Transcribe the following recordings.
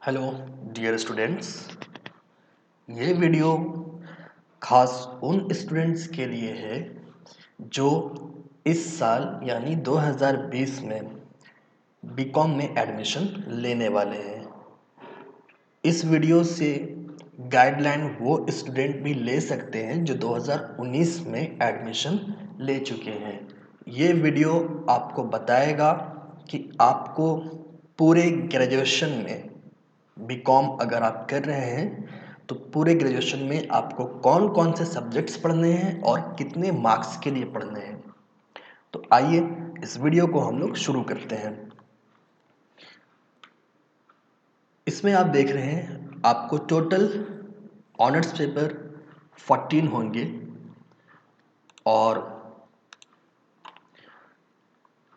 Hello dear students, ये video खास उन स्टूडेंट्स के लिए है जो इस साल यानी 2020 में बीकॉम में एडमिशन लेने वाले हैं। इस वीडियो से गाइडलाइन वो स्टूडेंट भी ले सकते हैं जो 2019 में एडमिशन ले चुके हैं। ये वीडियो आपको बताएगा कि आपको पूरे ग्रेजुएशन में बीकॉम अगर आप कर रहे हैं तो पूरे ग्रेजुएशन में आपको कौन कौन से सब्जेक्ट्स पढ़ने हैं और कितने मार्क्स के लिए पढ़ने हैं। तो आइए इस वीडियो को हम लोग शुरू करते हैं। इसमें आप देख रहे हैं आपको टोटल ऑनर्स पेपर 14 होंगे और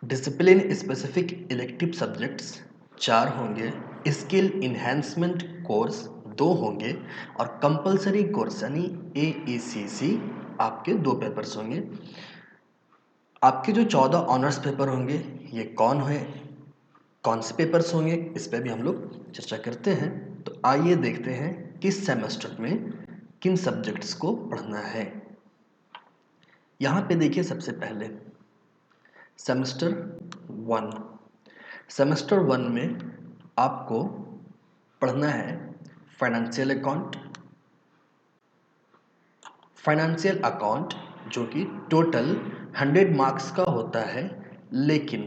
डिसिप्लिन स्पेसिफिक इलेक्टिव सब्जेक्ट्स 4 होंगे, स्किल इन्हेंसमेंट कोर्स 2 होंगे और कंपलसरी कोर्स यानी AECC आपके 2 पेपर्स होंगे। आपके जो 14 ऑनर्स पेपर होंगे ये कौन से पेपर्स होंगे, इस पे भी हम लोग चर्चा करते हैं। तो आइए देखते हैं किस सेमेस्टर में किन सब्जेक्ट्स को पढ़ना है। यहाँ पे देखिए सबसे पहले सेमेस्टर 1। सेमेस्टर 1 में आपको पढ़ना है फाइनेंशियल अकाउंट जो कि टोटल 100 मार्क्स का होता है, लेकिन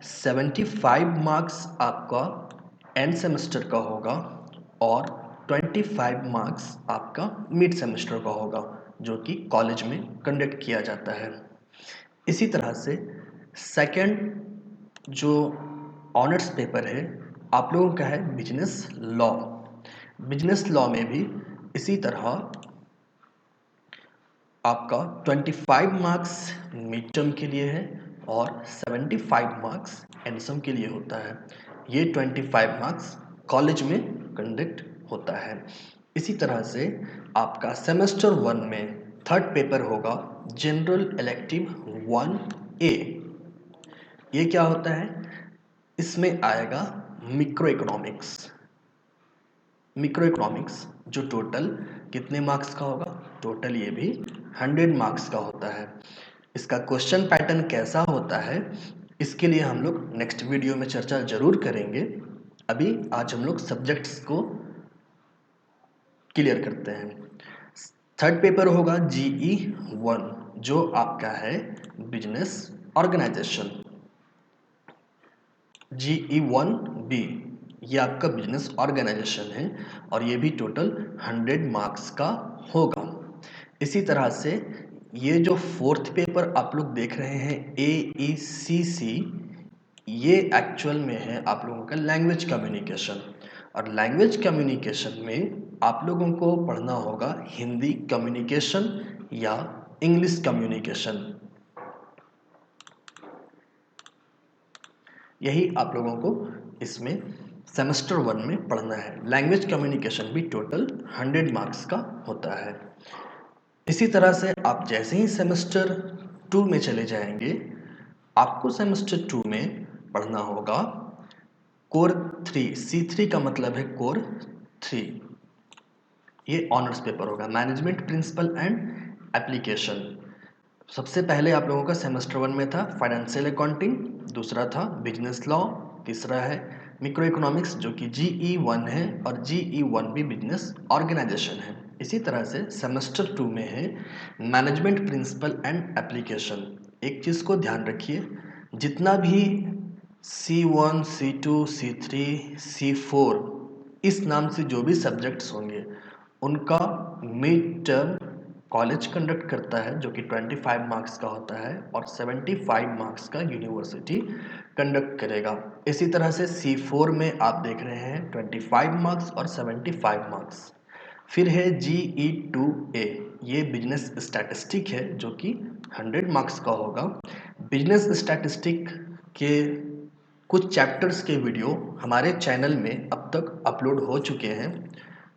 75 मार्क्स आपका एंड सेमेस्टर का होगा और 25 मार्क्स आपका मिड सेमेस्टर का होगा जो कि कॉलेज में कंडक्ट किया जाता है। इसी तरह से सेकंड जो ऑनर्स पेपर है आप लोगों का है बिजनेस लॉ। बिजनेस लॉ में भी इसी तरह आपका 25 मार्क्स मिड टर्म के लिए है और 75 मार्क्स एंड सम के लिए होता है। ये 25 मार्क्स कॉलेज में कंडक्ट होता है। इसी तरह से आपका सेमेस्टर 1 में थर्ड पेपर होगा जनरल इलेक्टिव 1A। ये क्या होता है? इसमें आएगा मिक्रो इकोनॉमिक्स जो टोटल कितने मार्क्स का होगा? टोटल ये भी 100 मार्क्स का होता है। इसका क्वेश्चन पैटर्न कैसा होता है इसके लिए हम लोग नेक्स्ट वीडियो में चर्चा जरूर करेंगे। अभी आज हम लोग सब्जेक्ट्स को क्लियर करते हैं। थर्ड पेपर होगा GE1 जो आपका है बिजनेस ऑर्गेनाइजेशन। GE1B ये आपका बिजनेस ऑर्गेनाइजेशन है और ये भी टोटल 100 मार्क्स का होगा। इसी तरह से ये जो फोर्थ पेपर आप लोग देख रहे हैं AECC, ये एक्चुअल में है आप लोगों का लैंग्वेज कम्युनिकेशन और लैंग्वेज कम्युनिकेशन में आप लोगों को पढ़ना होगा हिंदी कम्युनिकेशन या इंग्लिश कम्युनिकेशन। यही आप लोगों को इसमें सेमेस्टर 1 में पढ़ना है। लैंग्वेज कम्युनिकेशन भी टोटल 100 मार्क्स का होता है। इसी तरह से आप जैसे ही सेमेस्टर 2 में चले जाएंगे आपको सेमेस्टर 2 में पढ़ना होगा कोर 3। C3 का मतलब है कोर 3। ये ऑनर्स पेपर होगा मैनेजमेंट प्रिंसिपल एंड एप्लीकेशन। सबसे पहले आप लोगों का सेमेस्टर 1 में था फाइनेंशियल अकाउंटिंग, दूसरा था बिजनेस लॉ, तीसरा है मिक्रो इकोनॉमिक्स जो कि GE1 है और GE1 भी बिजनेस ऑर्गेनाइजेशन है। इसी तरह से सेमेस्टर 2 में है मैनेजमेंट प्रिंसिपल एंड एप्लीकेशन। एक चीज़ को ध्यान रखिए, जितना भी C1, C2, C3, C4 इस नाम से जो भी सब्जेक्ट्स होंगे उनका मिड टर्म कॉलेज कंडक्ट करता है जो कि 25 मार्क्स का होता है और 75 मार्क्स का यूनिवर्सिटी कंडक्ट करेगा। इसी तरह से C4 में आप देख रहे हैं 25 मार्क्स और 75 मार्क्स। फिर है GE2A, ये बिजनेस स्टैटिस्टिक है जो कि 100 मार्क्स का होगा। बिजनेस स्टैटिस्टिक के कुछ चैप्टर्स के वीडियो हमारे चैनल में अब तक अपलोड हो चुके हैं,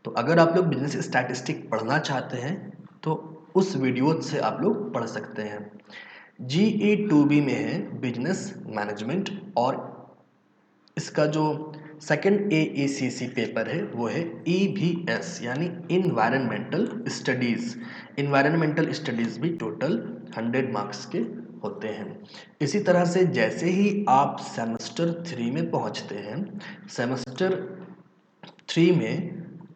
तो अगर आप लोग बिजनेस स्टैटिस्टिक पढ़ना चाहते हैं तो उस वीडियो से आप लोग पढ़ सकते हैं। GE2B में है बिजनेस मैनेजमेंट और इसका जो सेकंड AECC पेपर है वो है EVS यानी इन्वायरमेंटल स्टडीज़। इन्वायरमेंटल स्टडीज़ भी टोटल 100 मार्क्स के होते हैं। इसी तरह से जैसे ही आप सेमेस्टर 3 में पहुंचते हैं, सेमेस्टर 3 में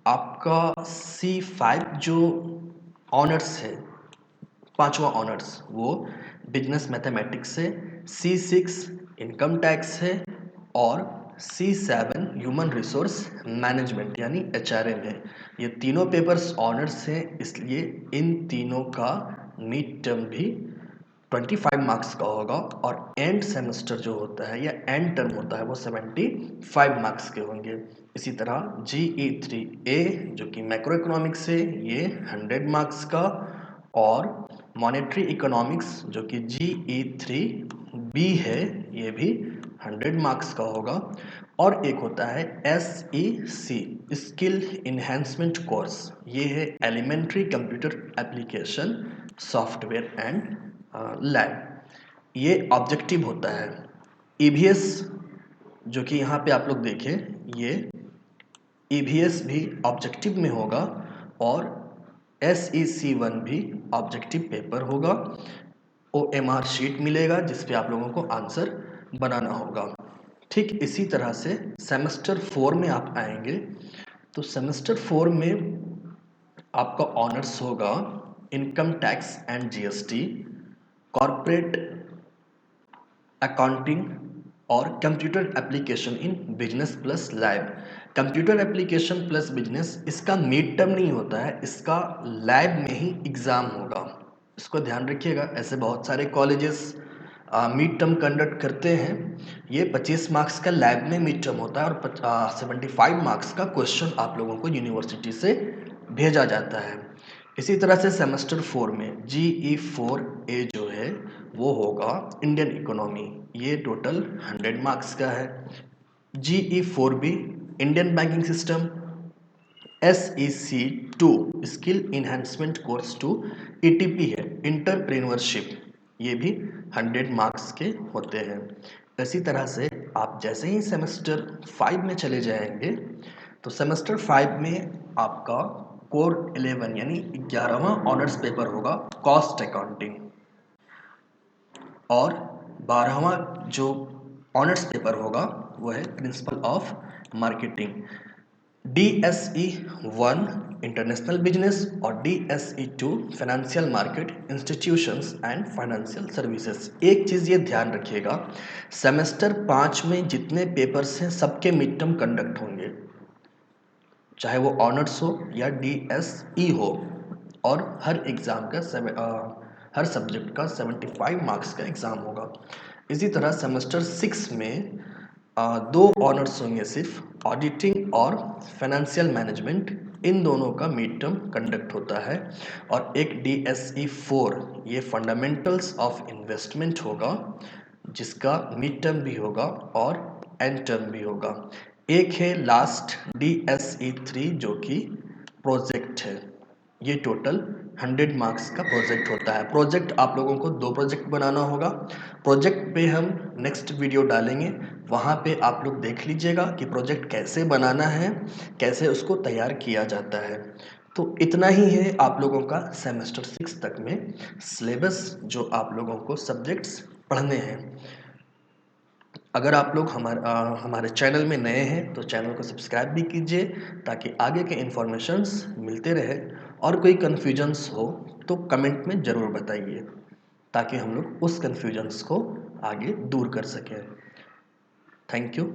आपका C5 जो ऑनर्स है, पांचवा ऑनर्स, वो बिजनेस मैथमेटिक्स है, C6 इनकम टैक्स है और C7 ह्यूमन रिसोर्स मैनेजमेंट यानी HRM है। ये तीनों पेपर्स ऑनर्स हैं, इसलिए इन तीनों का मिड टर्म भी 25 मार्क्स का होगा और एंड सेमेस्टर जो होता है या एंड टर्म होता है वो 75 मार्क्स के होंगे। इसी तरह GE3A जो कि मैक्रो इकोनॉमिक्स है, ये 100 मार्क्स का, और मॉनेटरी इकोनॉमिक्स जो कि GE3B है, ये भी 100 मार्क्स का होगा। और एक होता है SEC स्किल इन्हेंसमेंट कोर्स, ये है elementary computer application software and lab. ये ऑब्जेक्टिव होता है। EVS जो कि यहाँ पे आप लोग देखें, ये EVS भी ऑब्जेक्टिव में होगा और SEC1 भी ऑब्जेक्टिव पेपर होगा। OMR शीट मिलेगा जिस पे आप लोगों को आंसर बनाना होगा। ठीक इसी तरह से सेमेस्टर 4 में आप आएंगे तो सेमेस्टर 4 में आपका ऑनर्स होगा income tax and GST, corporate accounting और computer application in business plus lab. Computer application plus business, इसका मिड टर्म नहीं होता है, इसका लैब में ही एग्ज़ाम होगा, इसको ध्यान रखिएगा। ऐसे बहुत सारे कॉलेजेस मिड टर्म कंडक्ट करते हैं। ये 25 मार्क्स का लैब में मिड टर्म होता है और 75 मार्क्स का क्वेश्चन आप लोगों को यूनिवर्सिटी से भेजा जाता है। इसी तरह से सेमेस्टर 4 में GE4A जो है वो होगा इंडियन इकोनॉमी, ये टोटल 100 मार्क्स का है। GE4B Indian banking system, SEC2 skill enhancement course 2 ETP है इंटरप्रेन्योरशिप, ये भी 100 मार्क्स के होते हैं। इसी तरह से आप जैसे ही सेमेस्टर 5 में चले जाएंगे तो सेमेस्टर 5 में आपका कोर 11 यानी 11वां ऑनर्स पेपर होगा कॉस्ट अकाउंटिंग, और 12वां जो ऑनर्स पेपर होगा वो है principle of marketing. DSE1 international business और DSE2 financial market institutions and financial services. एक चीज़ ये ध्यान रखिएगा, सेमेस्टर 5 में जितने पेपर्स हैं सबके मिड टर्म कंडक्ट होंगे, चाहे वो ऑनर्स हो या DSE हो, और हर एग्ज़ाम का हर सब्जेक्ट का 75 मार्क्स का एग्ज़ाम होगा। इसी तरह सेमेस्टर 6 में 2 ऑनर्स होंगे सिर्फ, ऑडिटिंग और फाइनेंशियल मैनेजमेंट, इन दोनों का मिड टर्म कंडक्ट होता है। और एक DSE4 ये फंडामेंटल्स ऑफ इन्वेस्टमेंट होगा जिसका मिड टर्म भी होगा और एंड टर्म भी होगा। एक है लास्ट DSE3 जो कि प्रोजेक्ट है, ये टोटल 100 मार्क्स का प्रोजेक्ट होता है। प्रोजेक्ट आप लोगों को 2 प्रोजेक्ट बनाना होगा। प्रोजेक्ट पे हम नेक्स्ट वीडियो डालेंगे, वहाँ पे आप लोग देख लीजिएगा कि प्रोजेक्ट कैसे बनाना है, कैसे उसको तैयार किया जाता है। तो इतना ही है आप लोगों का सेमेस्टर 6 तक में सिलेबस जो आप लोगों को सब्जेक्ट्स पढ़ने हैं। अगर आप लोग हमारे चैनल में नए हैं तो चैनल को सब्सक्राइब भी कीजिए ताकि आगे के इन्फॉर्मेशंस मिलते रहे, और कोई कन्फ्यूजन्स हो तो कमेंट में ज़रूर बताइए ताकि हम लोग उस कन्फ्यूजन्स को आगे दूर कर सकें। Thank you.